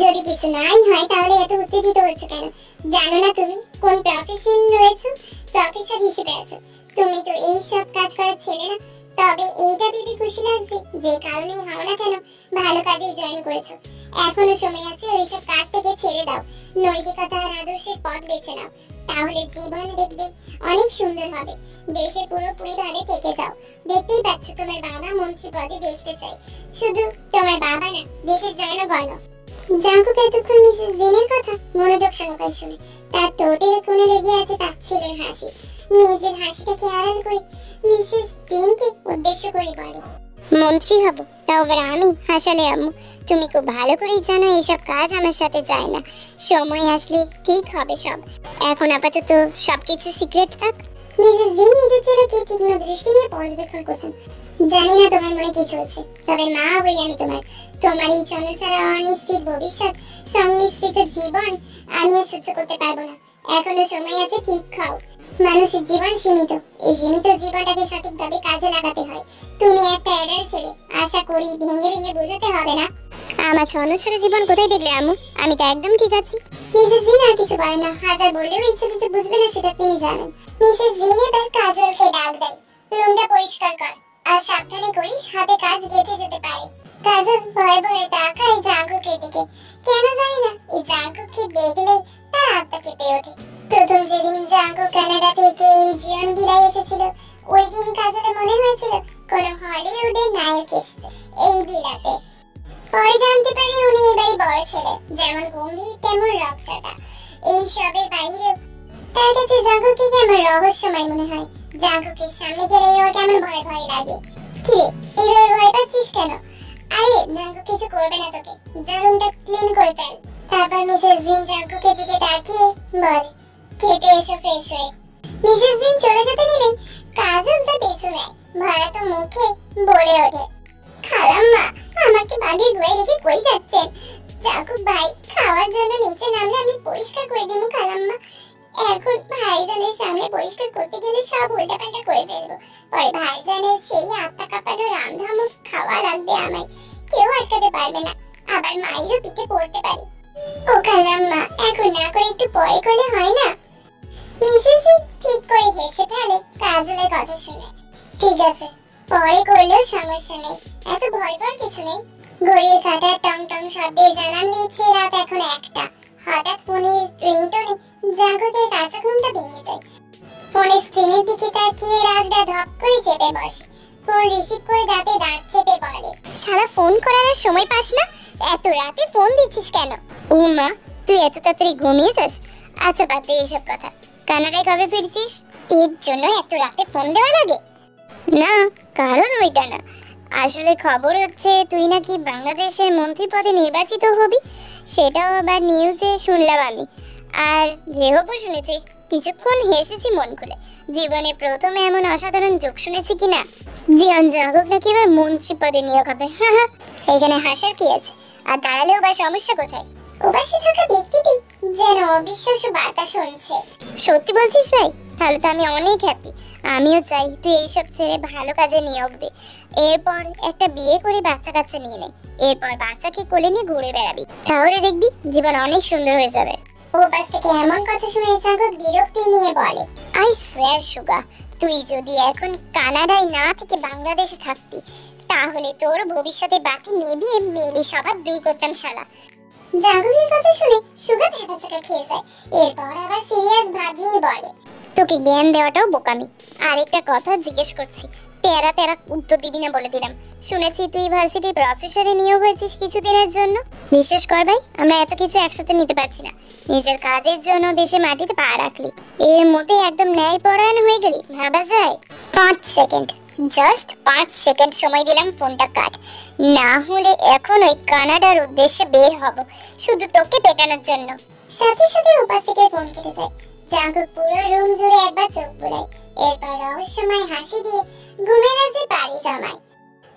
যদি কিছু নাই হয় তাহলে এত উত্তেজিত হচ্ছে কেন? জানো না তুমি কোন প্রফেশন রয়েছে? প্রফেসর হিসেবে আছো। তুমি তো এই সব কাজ করার ছেলে না। তবে এইটা ভেবে খুশি লাগছে যে কারণেই হও না কেন ভালো কাজে জয়েন করেছো। এখনো সময় আছে, ওইসব কাজ থেকে ছেড়ে দাও। নৈতিকতা আর আদর্শের পথ বেছে নাও, তাহলে জীবন দেখবে অনেক সুন্দর হবে। দেশে পুরোপুরি ভাবে থেকে যাও। দেখতেই পাচ্ছ তোমার বাবা মন্ত্রী পদে দেখতে চাই। শুধু তোমার বাবা না, দেশের জনগণ। জাঙ্কুক এতক্ষণ মিসেস জিনের কথা মনোযোগ সহকারে শুনে তার ঠোঁটের কোণে লেগে আছে তাচ্ছিলের হাসি। নিজের হাসিটাকে আড়াল করে মিসেস জিনকে উদ্দেশ্য করে বলে, মন্ত্রী হব, তাও আবার আমি? হাসালে আম্মু, তুমি খুব ভালো করেই জানো এইসব কাজ আমার সাথে যায় না। সময় আসলে ঠিক হবে সব। এখন আপাতত সবকিছু সিক্রেট থাক। মিসেস জিন নিজের ছেলেকে তীক্ষ্ণ দৃষ্টি দিয়ে পর্যবেক্ষণ করছেন। জানি না তোমার মনে কি চলছে, তবে মা হই আমি তোমার এই চলছাড়া অনিশ্চিত ভবিষ্যৎ সংমিশ্রিত জীবন আমি আর সহ্য করতে পারবো না। এখনো সময় আছে, ঠিক খাও। মানুষের জীবন সীমিত, এই সীমিত জীবনটাকে সঠিকভাবে কাজে লাগাতে হয়। তুমি একটা অ্যাডাল্ট ছেলে, আশা করি ভেঙে ভেঙে বোঝাতে হবে না। আমার ছন্নছাড়া জীবন কোথায় দেখলে আম্মু? আমি তো একদম ঠিক আছি। মিসেস জিন আর কিছু বলে না। হাজার বললেও ইচ্ছে কিছু বুঝবে না সেটা তিনি জানেন। মিসেস জিন এবার কাজলকে ডাক দেয়, রুমটা পরিষ্কার কর আর সাবধানে করিস, হাতে কাজ গেঁথে যেতে পারে। কাজল ভয়ে ভয়ে তাকায় জাঙ্কুকের দিকে। কেন জানি না এই জাঙ্কুককে দেখলেই তার আত্মা কেঁপে ওঠে। প্রথম যেদিন জাঙ্কুক কানাডা থেকে এই জীবন ভিলায় এসেছিল, ওই দিন কাজলে মনে হয়েছিল কোনো হলিউডের নায়ক এসেছে এই বিলাতে। পরে জানতে পারি উনি এবারই বড় ছেলে, যেমন গম্ভীর তেমন রকচটা। এই সবের বাইরেও তার কাছে জাঙ্কুককে কেমন রহস্যময় মনে হয়। জাঙ্কুকের সামনে গেলে ওর কেমন ভয় ভয় লাগে। কিরে, এভাবে ভয় পাচ্ছিস কেন? আরে জাঙ্কুক কিছু করবে না তোকে, যা রুমটা ক্লিন করে ফেল। তারপর মিসেস জিন জাঙ্কুকের দিকে তাকিয়ে বলে, খেতে এসো ফ্রেশ হয়ে। মিসেস জিন চলে যেতে নিলেই কাজল তার পেছু নেয়। ভয়াত মুখে বলে ওঠে, খালাম্মা আমাকে বাড়ির ঘরে রেখে কই যাচ্ছেন? জাঙ্কুক ভাই খাওয়ার জন্য নিচে নামলে আমি পরিষ্কার করে দিব খালাম্মা। এখন ভাইজানের সামনে পরিষ্কার করতে গেলে সব উল্টাপাল্টা করে ফেলবো। পরে ভাইজানের সেই আত্মা কাঁপানো রামধামক খাওয়া লাগবে আমায়, কেউ আটকাতে পারবে না। আবার মায়েরও পিঠে পড়তে পারে। ও খালাম্মা এখন না করে একটু পরে করলে হয় না? মিসেস ঠিক করে হেসে ফেলে কাজলের কথা শুনে। ঠিক আছে, পরে করলেও সমস্যা নেই, এত ভয় পাওয়ার কিছু নেই। ঘড়ির কাঁটার টং টং শব্দে জানান দিচ্ছে রাত এখন 1টা। হঠাৎ ফোনের রিংটোনে জাঙ্কুকের কাঁচা ঘুমটা ভেঙে যায়। ফোনের স্ক্রিনের দিকে তাকিয়ে রাগটা ধপ করে চেপে বসে। ফোন রিসিভ করে দাঁতে দাঁত চেপে বলে, সারা ফোন করার আর সময় পাস না? এত রাতে ফোন দিচ্ছিস কেন? উমা, তুই এত তাড়াতাড়ি ঘুমিয়ে যাস? আচ্ছা বাদ দে এসব কথা। কানাডায় কবে ফিরছিস? এর জন্য এত রাতে ফোন দেওয়া লাগে? না, কারণ ওইটা না। আসলে খবর হচ্ছে তুই নাকি বাংলাদেশের মন্ত্রী পদে নির্বাচিত হবি। সেটাও আবার নিউজে শুনলাম আমি। আর যে হবো শুনেছি, কিছুক্ষণ হেসেছি মন খুলে। জীবনে প্রথম এমন অসাধারণ যোগ শুনেছি কিনা। জিয়ন জাঙ্কুক নাকি এবার মন্ত্রী পদে নিয়োগ হবে। হ্যাঁ, এখানে হাসার কি আছে? আর দাঁড়ালেও বা সমস্যা কোথায়? ওপাশে থাকা ব্যক্তিটি যেন অবিশ্বাস্য বার্তা শুনছে। সত্যি বলছিস ভাই? তাহলে তো আমি অনেক হ্যাপি। আমিও চাই তুই এইসব ছেড়ে ভালো কাজে নিয়োগ দে। এরপর একটা বিয়ে করে বাচ্চা কাচ্চা নিয়ে নে। এরপর বাচ্চাকে কোলে নিয়ে ঘুরে বেড়াবি। তাহলে দেখবি জীবন অনেক সুন্দর হয়ে যাবে। ওপাশ থেকে এমন কথা শুনে জাঙ্কুক বিরক্তি নিয়ে বলে, আই সোয়ার সুগা, তুই যদি এখন কানাডায় না থেকে বাংলাদেশে থাকতি তাহলে তোর ভবিষ্যতে বাতি নিভিয়ে মেলি স্বভাব দূর করতাম শালা। জাঙ্কুকের কথা শুনে সুগা ভেবাচাকা খেয়ে যায়। এরপর আবার সিরিয়াস ভাব নিয়ে বলে, তোকে জ্ঞান দেওয়াটাও বোকামি। আরেকটা কথা জিজ্ঞেস করছি, তেরা তেরা উত্তর দিবি না বলে দিলাম। শুনেছি তুই ভার্সিটি প্রফেসরে নিয়োগ হয়েছিস কিছুদিনের জন্য। বিশ্বাস কর ভাই, আমরা এত কিছু একসাথে নিতে পারছি না। নিজের কাজের জন্য দেশে মাটিতে পা রাখলি, এর মধ্যে একদম ন্যায়পরায়ণ হয়ে গেলি, ভাবা যায়? 5 সেকেন্ড, জাস্ট 5 সেকেন্ড সময় দিলাম, ফোনটা কাট। না হলে এখন ওই কানাডার উদ্দেশ্যে বের হব, শুধু তোকে পেটানোর জন্য। সাথে সাথে উপাস থেকে ফোন কেটে যায়। জাঙ্কুক পুরো রুম জুড়ে একবার চোখ বুলায়, এরপর রহস্যময় হাসি দিয়ে ঘুমের রাজ্যে পাড়ি জমায়।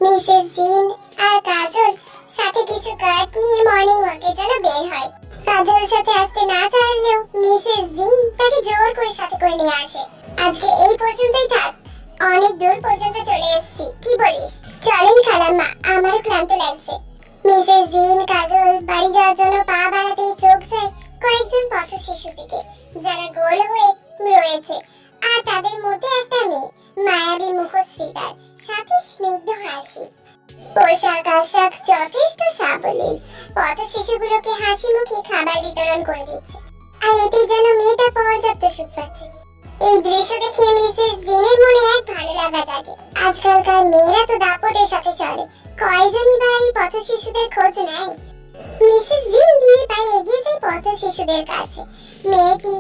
মিসেস জিন আর কাজল সাথে কিছু কার্ড নিয়ে মর্নিং ওয়াকের জন্য বের হয়। কাজলের সাথে আসতে না চাইলেও মিসেস জিন তাকে জোর করে সাথে করে নিয়ে আসে। আজকে এই পর্যন্তই থাক, অনেক দূর পর্যন্ত চলে এসেছি, কি বলিস? চলেন খালাম্মা, আমারও ক্লান্ত লাগছে। মিসেস জিন কাজল বাড়ি যাওয়ার জন্য পা বাড়াতেই চোখ যায় কয়েকজন পথ শিশু দিকে, যারা গোল হয়ে রয়েছে। আর তাদের মধ্যে একটা মেয়ে, মায়াবী মুখশ্রী, তার সাথে স্নিগ্ধ হাসি। পোশাক আশাক যথেষ্ট সাবলীল। পথ শিশুগুলোকে হাসি মুখে খাবার বিতরণ করে দিচ্ছে, আর এতেই যেন মেয়েটা পর্যাপ্ত সুখ পাচ্ছে। এই দৃশ্য দেখে মিসেস জিনের মনে এক ভালো লাগা জাগে। আজকালকার মেয়েরা তো দাপটের সাথে চলে, কয়জনই বা এই পথ শিশুদের খোঁজ নেয়। মিসেস জিন ধীরে পায়ে এগিয়ে যায় পথ শিশুদের কাছে। মেয়েটি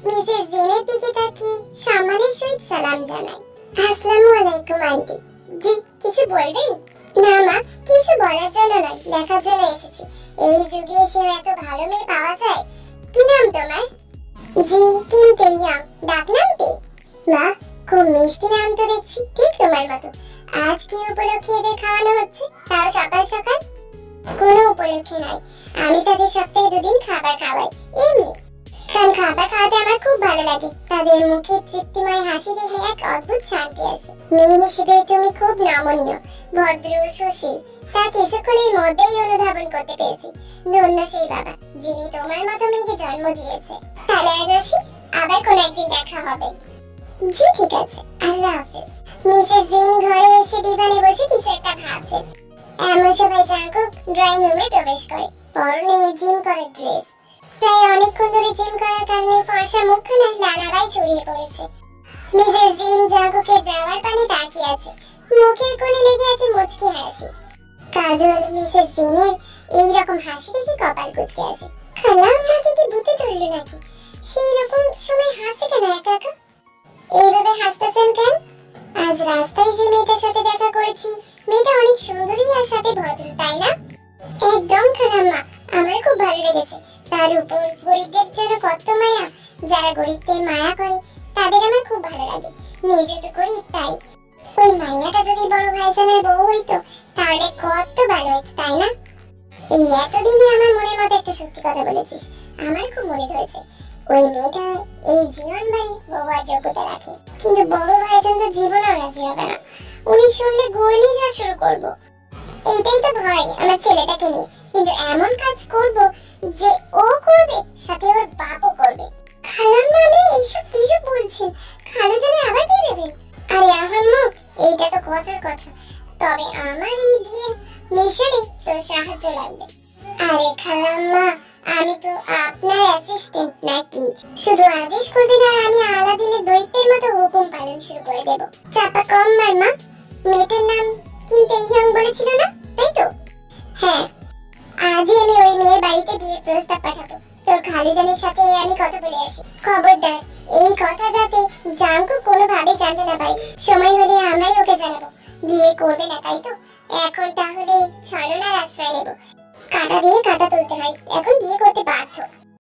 মিসেস জিনের দিকে তাকিয়ে সম্মানের সহিত সালাম জানায়। আসসালামু আলাইকুম আন্টি। জি, কিছু বলবেন? না মা, কিছু বলার জন্য নয়, দেখার জন্য এসেছি। এই যুগে এসে এত ভালো মেয়ে পাওয়া যায়। কি নাম তোমার? জি, কিম তেইয়াং, ডাকনাম তে। মা, খুব মিষ্টি নাম তো দেখছি, ঠিক তোমার মতো। আজ কি উপলক্ষে এদের খাওয়ানো হচ্ছে, তাও সকাল সকাল? কোনো উপলক্ষে নাই, আমি তাদের সপ্তাহে 2 দিন খাবার খাওয়াই, এমনি। কারণ খাবার খাওয়াতে আমার খুব ভালো লাগে। তাদের মুখে তৃপ্তিময় হাসি দেখে এক অদ্ভুত শান্তি আসে। মেয়ে হিসেবে তুমি খুব নমনীয়, ভদ্র, সুশীল, তা কিছুক্ষণের মধ্যেই অনুধাবন করতে পেরেছি। ধন্য সেই বাবা, যিনি তোমার মতো মেয়েকে জন্ম দিয়েছে। তাহলে আজ আসি, আবার কোনো একদিন দেখা হবে। জি ঠিক আছে, আল্লাহ হাফেজ। মিসেস জিন ঘরে এসে ডিভানে বসে কিছু একটা ভাবছেন। এমন সময় জাঙ্কুক ড্রয়িং রুমে প্রবেশ করে। পরনে জিম করার ড্রেস। প্রায় অনেকক্ষণ ধরে জিম করার কারণে ফর্সা মুখখানা লালাবাই ছড়িয়ে পড়েছে। মিসেস জিন জাঙ্কুকের যাওয়ার পানে তাকিয়ে আছে, মুখের কোণে লেগে আছে মুচকি হাসি। কাজল মিসেস জিনের এইরকম হাসি দেখে কপাল কুঁচকে আসে। খালাম্মাকে কি ভূতে ধরল নাকি? সেই রকম সময় হাসে কেন একা একা? এইভাবে হাসতেছেন কেন? আজ রাস্তায় যে মেয়েটার সাথে দেখা করেছি, মেয়েটা অনেক সুন্দরী আর সাথে ভদ্র, তাই না? একদম খালাম্মা, আমার খুব ভালো লেগেছে। তার উপর গরিবদের জন্য কত মায়া, যারা গরিবদের মায়া করে তাদের আমার খুব ভালো লাগে। নিজে তো গরিব, তাই ওই মাইয়াটা যদি বড় ভাইজানের বউ হইতো তাহলে কত ভালো হতো, তাই না? এই এতদিনে আমার মনের মতো একটা সত্যি কথা বলেছিস, আমার খুব মনে ধরেছে। ওই মেয়েটা এই জীবন বাড়ি বউয়ার যোগ্যতা রাখে, কিন্তু বড় ভাইজান তো জীবনও রাজি হবে না। উনি শুনলে ঘূর্ণি যা শুরু করবো। এইটাই তো ভয় আমার ছেলেটাকে নিয়ে, কিন্তু এমন কাজ করব যে ও করবে, সাথে ওর বাপও করবে। খালাম্মা, আমি এইসব কিসব বলছেন? খালু জানে আবার বিয়ে দেবেন? আরে আহাম্মক, এইটা তো কথার কথা। তবে আমার এই বিয়ের মিশনে তোর সাহায্য লাগবে। আরে খালাম্মা, আমি তো আপনার অ্যাসিস্ট্যান্ট নাকি? শুধু আদেশ করবেন আর আমি আলাদিনের দৈত্যের মতো হুকুম পালন শুরু করে দেব। চাপা কম মার মা। মেয়েটার নাম কিন্তু ইয়ং বলেছিল না, তাই তো? হ্যাঁ, আজই আমি ওই মেয়ের বাড়িতে বিয়ের প্রস্তাব পাঠাবো। তোর খালুজানের সাথে আমি কথা বলে আসি। খবরদার এই কথা যাতে জাঙ্কুক কোনোভাবে জানতে না পারে। সময় হলে আমরাই ওকে জানাবো। বিয়ে করবে না, তাই তো? এখন তাহলে ছলনার আশ্রয় নেব। কাঁটা দিয়ে কাঁটা তুলতে হয়, এখন বিয়ে করতে বাধ্য।